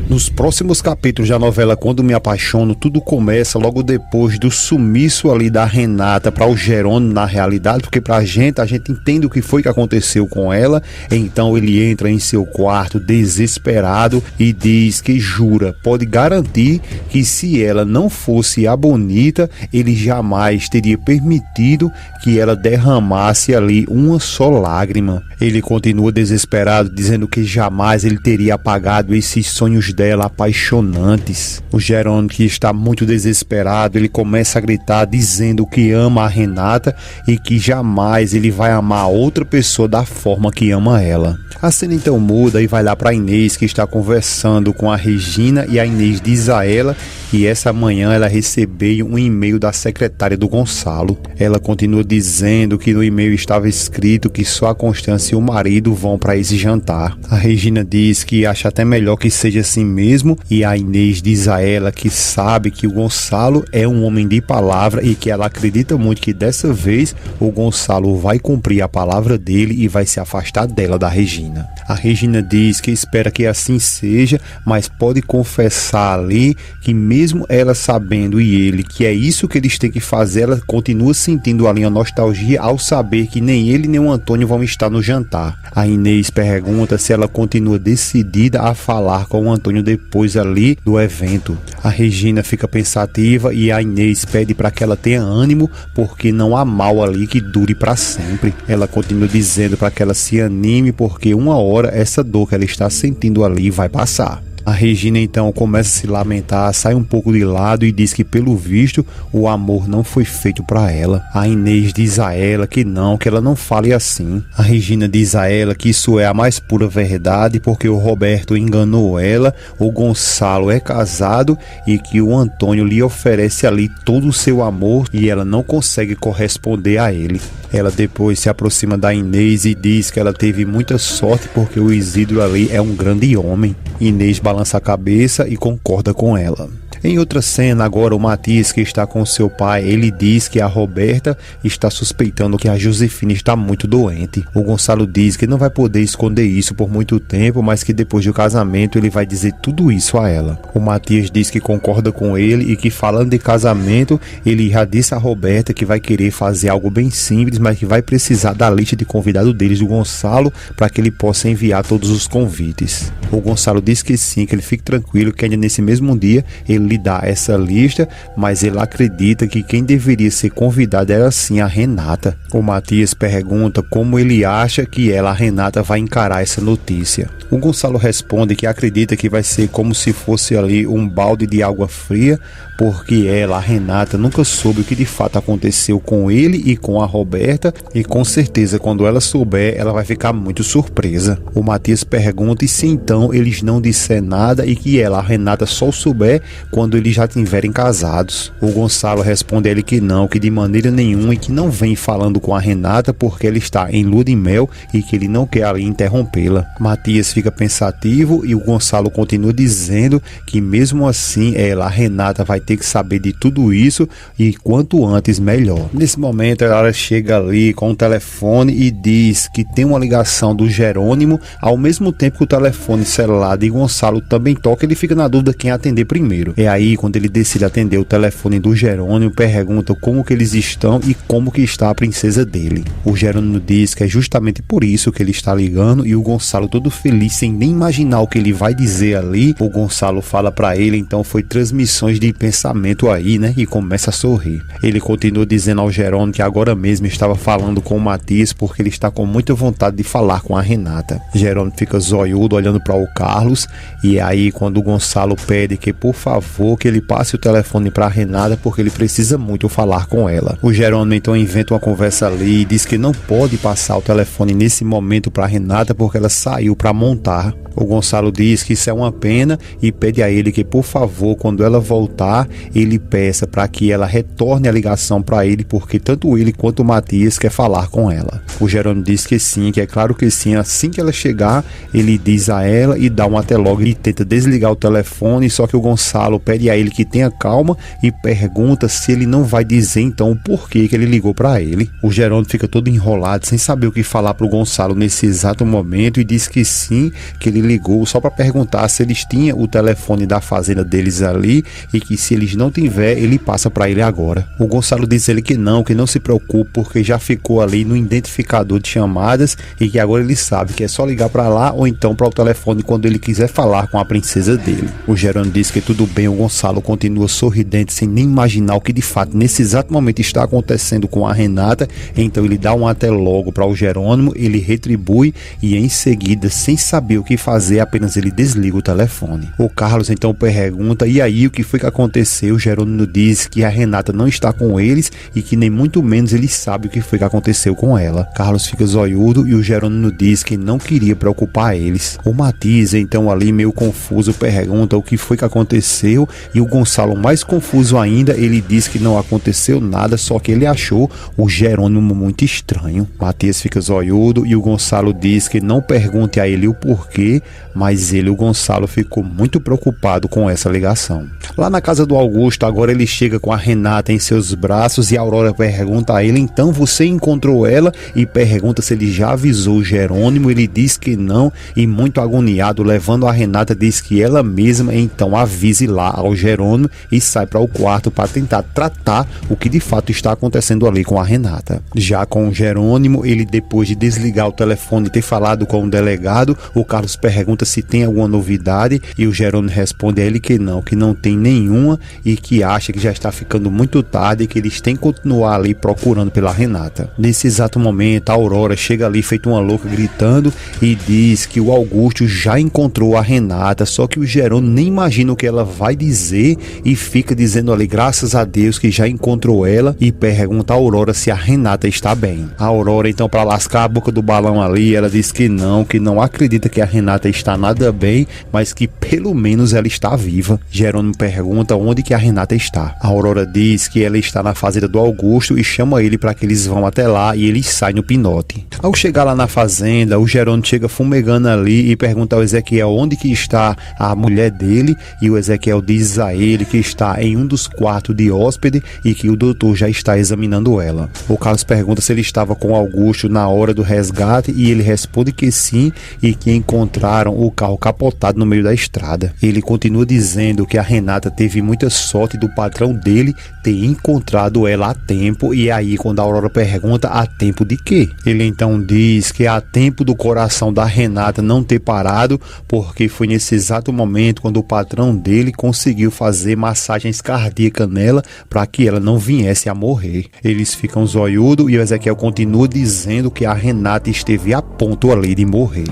Nos próximos capítulos da novela Quando Me Apaixono, tudo começa logo depois do sumiço ali da Renata para o Jerônimo na realidade, porque a gente entende o que foi que aconteceu com ela. Então ele entra em seu quarto desesperado e diz que jura, pode garantir que se ela não fosse a Bonita, ele jamais teria permitido que ela derramasse ali uma só lágrima. Ele continua desesperado, dizendo que jamais ele teria apagado esses sonhos dela apaixonantes. O Jerônimo, que está muito desesperado, ele começa a gritar dizendo que ama a Renata e que jamais ele vai amar outra pessoa da forma que ama ela. A cena então muda e vai lá para Inês, que está conversando com a Regina, e a Inês diz a ela que essa manhã ela recebeu um e-mail da secretária do Gonçalo. Ela continua dizendo que no e-mail estava escrito que só a Constância e o marido vão para esse jantar. A Regina diz que acha até melhor que seja assim mesmo, e a Inês diz a ela que sabe que o Gonçalo é um homem de palavra e que ela acredita muito que dessa vez o Gonçalo vai cumprir a palavra dele e vai se afastar dela, da Regina. A Regina diz que espera que assim seja, mas pode confessar ali que mesmo ela sabendo e ele que é isso que eles têm que fazer, ela continua sentindo ali a nostalgia ao saber que nem ele nem o Antônio vão estar no jantar. A Inês pergunta se ela continua decidida a falar com o Antônio depois ali do evento. A Regina fica pensativa e a Inês pede para que ela tenha ânimo, porque não há mal ali que dure para sempre. Ela continua dizendo para que ela se anime, porque uma hora essa dor que ela está sentindo ali vai passar. A Regina então começa a se lamentar, sai um pouco de lado e diz que pelo visto o amor não foi feito para ela. A Inês diz a ela que ela não fale assim. A Regina diz a ela que isso é a mais pura verdade, porque o Roberto enganou ela, o Gonçalo é casado e que o Antônio lhe oferece ali todo o seu amor e ela não consegue corresponder a ele. Ela depois se aproxima da Inês e diz que ela teve muita sorte porque o Isidro ali é um grande homem. Inês balança a cabeça e concorda com ela. Em outra cena, agora o Matias, que está com seu pai, ele diz que a Roberta está suspeitando que a Josefina está muito doente. O Gonçalo diz que não vai poder esconder isso por muito tempo, mas que depois do casamento ele vai dizer tudo isso a ela. O Matias diz que concorda com ele e que, falando de casamento, ele já disse a Roberta que vai querer fazer algo bem simples, mas que vai precisar da lista de convidados deles, do Gonçalo, para que ele possa enviar todos os convites. O Gonçalo diz que sim, que ele fique tranquilo, que ainda nesse mesmo dia ele lhe dá essa lista, mas ele acredita que quem deveria ser convidado era sim a Renata. O Matias pergunta como ele acha que ela, a Renata, vai encarar essa notícia. O Gonçalo responde que acredita que vai ser como se fosse ali um balde de água fria, porque ela, a Renata, nunca soube o que de fato aconteceu com ele e com a Roberta, e com certeza quando ela souber, ela vai ficar muito surpresa. O Matias pergunta e se então eles não disser nada e que ela, a Renata, só souber quando eles já estiverem casados. O Gonçalo responde a ele que não, que de maneira nenhuma, e que não vem falando com a Renata porque ela está em lua de mel e que ele não quer ali interrompê-la. Matias fica pensativo e o Gonçalo continua dizendo que mesmo assim ela, a Renata, vai ter que saber de tudo isso e quanto antes melhor. Nesse momento ela chega ali com o telefone e diz que tem uma ligação do Jerônimo, ao mesmo tempo que o telefone celular de Gonçalo também toca. Ele fica na dúvida quem atender primeiro. É aí quando ele decide atender o telefone do Jerônimo, pergunta como que eles estão e como que está a princesa dele. O Jerônimo diz que é justamente por isso que ele está ligando, e o Gonçalo, todo feliz, sem nem imaginar o que ele vai dizer ali, o Gonçalo fala para ele, então foi transmissões de pensamento aí, né? E começa a sorrir. Ele continua dizendo ao Jerônimo que agora mesmo estava falando com o Matias porque ele está com muita vontade de falar com a Renata. Jerônimo fica zoiudo olhando para o Carlos, e é aí quando o Gonçalo pede que por favor que ele passe o telefone para a Renata porque ele precisa muito falar com ela. O Jerônimo então inventa uma conversa ali e diz que não pode passar o telefone nesse momento para a Renata porque ela saiu para montar. O Gonçalo diz que isso é uma pena e pede a ele que por favor, quando ela voltar, ele peça para que ela retorne a ligação para ele, porque tanto ele quanto o Matias quer falar com ela. O Jerônimo diz que sim, que é claro que sim. Assim que ela chegar, ele diz a ela e dá um até logo e tenta desligar o telefone, só que o Gonçalo pede a ele que tenha calma e pergunta se ele não vai dizer então o porquê que ele ligou para ele. O Jerônimo fica todo enrolado, sem saber o que falar pro Gonçalo nesse exato momento, e diz que sim, que ele ligou só para perguntar se eles tinham o telefone da fazenda deles ali e que se eles não tiver, ele passa para ele agora. O Gonçalo diz ele que não se preocupe, porque já ficou ali no identificador de chamadas e que agora ele sabe que é só ligar para lá ou então para o telefone quando ele quiser falar com a princesa dele. O Jerônimo diz que tudo bem, o Gonçalo continua sorridente sem nem imaginar o que de fato nesse exato momento está acontecendo com a Renata. Então ele dá um até logo para o Jerônimo, ele retribui e em seguida, sem saber o que fazer, apenas ele desliga o telefone. O Carlos então pergunta: e aí, o que foi que aconteceu? O Jerônimo diz que a Renata não está com eles e que nem muito menos ele sabe o que foi que aconteceu com ela. Carlos fica zoiudo e o Jerônimo diz que não queria preocupar eles. O Matias então ali meio confuso pergunta o que foi que aconteceu e o Gonçalo mais confuso ainda, ele diz que não aconteceu nada, só que ele achou o Jerônimo muito estranho. Matias fica zoiudo e o Gonçalo diz que não pergunte a ele o porquê, mas o Gonçalo ficou muito preocupado com essa ligação. Lá na casa do Augusto, agora ele chega com a Renata em seus braços e a Aurora pergunta a ele: então você encontrou ela? E pergunta se ele já avisou o Jerônimo. Ele diz que não e muito agoniado, levando a Renata, diz que ela mesma então avise lá ao Jerônimo e sai para o quarto para tentar tratar o que de fato está acontecendo ali com a Renata. Já com o Jerônimo, ele depois de desligar o telefone e ter falado com o delegado, o Carlos pergunta se tem alguma novidade e o Jerônimo responde a ele que não tem nenhuma e que acha que já está ficando muito tarde e que eles têm que continuar ali procurando pela Renata. Nesse exato momento, a Aurora chega ali feito uma louca gritando e diz que o Augusto já encontrou a Renata, só que o Jerônimo nem imagina o que ela vai dizer e fica dizendo ali graças a Deus que já encontrou ela e pergunta a Aurora se a Renata está bem. A Aurora então, para lascar a boca do balão ali, ela diz que não acredita que a Renata está nada bem, mas que pelo menos ela está viva. Jerônimo pergunta onde que a Renata está. A Aurora diz que ela está na fazenda do Augusto e chama ele para que eles vão até lá e eles saem no pinote. Ao chegar lá na fazenda, o Jerônimo chega fumegando ali e pergunta ao Ezequiel onde que está a mulher dele e o Ezequiel diz a ele que está em um dos quartos de hóspede e que o doutor já está examinando ela. O Carlos pergunta se ele estava com o Augusto na hora do resgate e ele responde que sim e que encontraram o carro capotado no meio da estrada. Ele continua dizendo que a Renata teve muita sorte do patrão dele ter encontrado ela a tempo e aí quando a Aurora pergunta a tempo de quê? Ele então diz que é a tempo do coração da Renata não ter parado porque foi nesse exato momento quando o patrão dele conseguiu fazer massagens cardíacas nela para que ela não viesse a morrer. Eles ficam zoiudos e o Ezequiel continua dizendo que a Renata esteve a ponto ali de morrer.